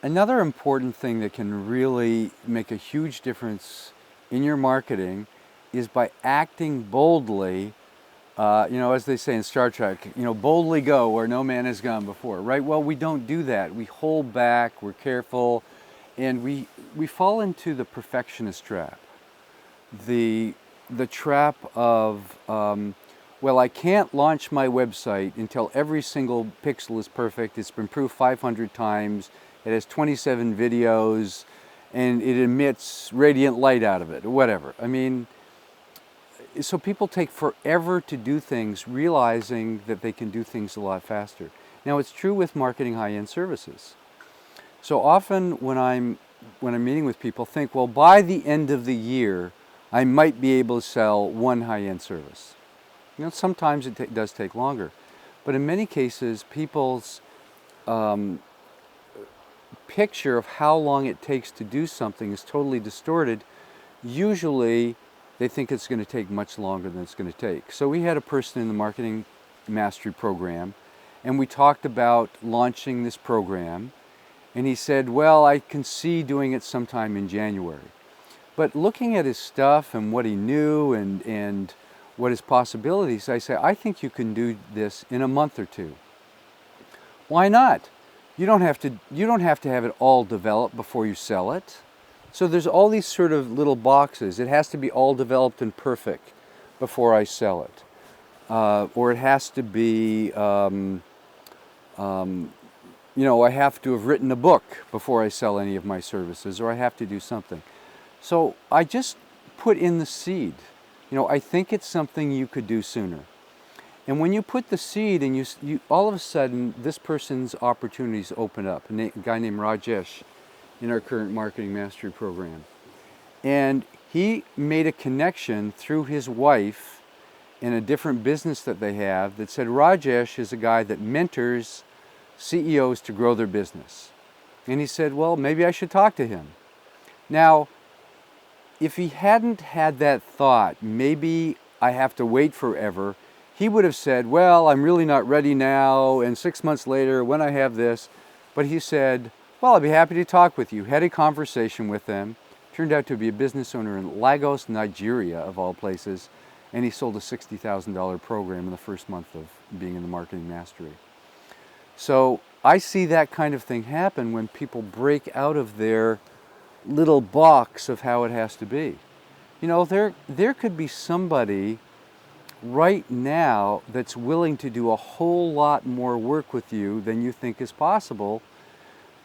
Another important thing that can really make a huge difference in your marketing is by acting boldly. As they say in Star Trek, boldly go where no man has gone before, right? Well, we don't do that. We hold back, we're careful, and we fall into the perfectionist trap. The trap of, well, I can't launch my website until every single pixel is perfect. It's been proofed 500 times. It has 27 videos, and it emits radiant light out of it, or whatever. I mean, so people take forever to do things, realizing that they can do things a lot faster. Now, it's true with marketing high-end services. So often when I'm meeting with people, think, well, by the end of the year, I might be able to sell one high-end service. Sometimes it does take longer, but in many cases, people's picture of how long it takes to do something is totally distorted. Usually, they think it's going to take much longer than it's going to take. So we had a person in the Marketing Mastery program, and we talked about launching this program, and he said, well, I can see doing it sometime in January. But looking at his stuff and what he knew and what his possibilities, I say, I think you can do this in a month or two. Why not? You don't have to have it all developed before you sell it. So there's all these sort of little boxes. It has to be all developed and perfect before I sell it. Or it has to be, I have to have written a book before I sell any of my services, or I have to do something. So I just put in the seed. I think it's something you could do sooner. And when you put the seed and you all of a sudden, this person's opportunities open up. A guy named Rajesh in our current Marketing Mastery program. And he made a connection through his wife in a different business that they have that said Rajesh is a guy that mentors CEOs to grow their business. And he said, well, maybe I should talk to him. Now, if he hadn't had that thought, maybe I have to wait forever, he would have said, well, I'm really not ready now, and 6 months later, when I have this. But he said, well, I'd be happy to talk with you. Had a conversation with them. Turned out to be a business owner in Lagos, Nigeria, of all places, and he sold a $60,000 program in the first month of being in the Marketing Mastery. So I see that kind of thing happen when people break out of their little box of how it has to be. There could be somebody right now that's willing to do a whole lot more work with you than you think is possible,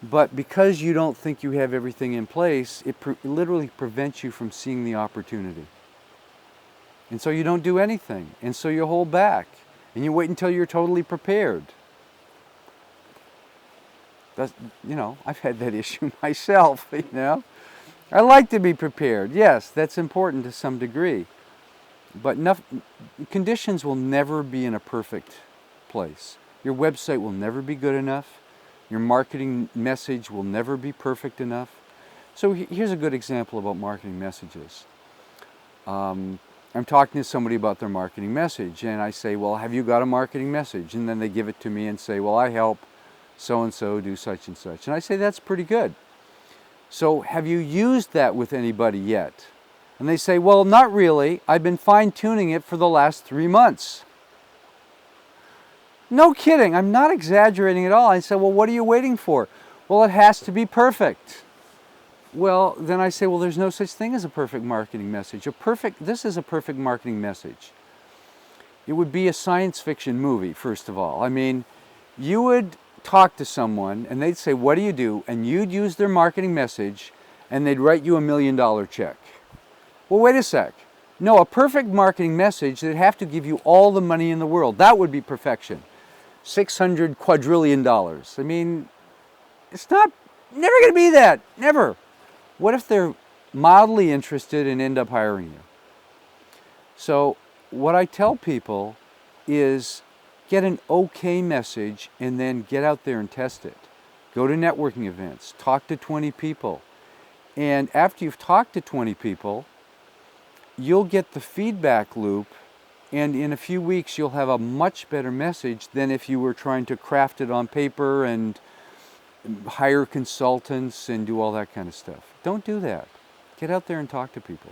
but because you don't think you have everything in place, it literally prevents you from seeing the opportunity. And so you don't do anything, and so you hold back, and you wait until you're totally prepared. I've had that issue myself, I like to be prepared. Yes, that's important to some degree. But conditions will never be in a perfect place. Your website will never be good enough. Your marketing message will never be perfect enough. So here's a good example about marketing messages. I'm talking to somebody about their marketing message, and I say, well, have you got a marketing message? And then they give it to me and say, well, I help so-and-so do such and such. And I say, that's pretty good. So have you used that with anybody yet? And they say, well, not really. I've been fine-tuning it for the last 3 months. No kidding. I'm not exaggerating at all. I said, well, what are you waiting for? Well, it has to be perfect. Well, then I say, well, there's no such thing as a perfect marketing message. This is a perfect marketing message. It would be a science fiction movie, first of all. I mean, you would talk to someone and they'd say, what do you do? And you'd use their marketing message and they'd write you $1 million check. Well, wait a sec. No, a perfect marketing message, they'd have to give you all the money in the world. That would be perfection. $600 quadrillion. I mean, it's never going to be that. Never. What if they're mildly interested and end up hiring you? So what I tell people is get an okay message and then get out there and test it. Go to networking events, talk to 20 people. And after you've talked to 20 people, you'll get the feedback loop, and in a few weeks you'll have a much better message than if you were trying to craft it on paper and hire consultants and do all that kind of stuff. Don't do that. Get out there and talk to people.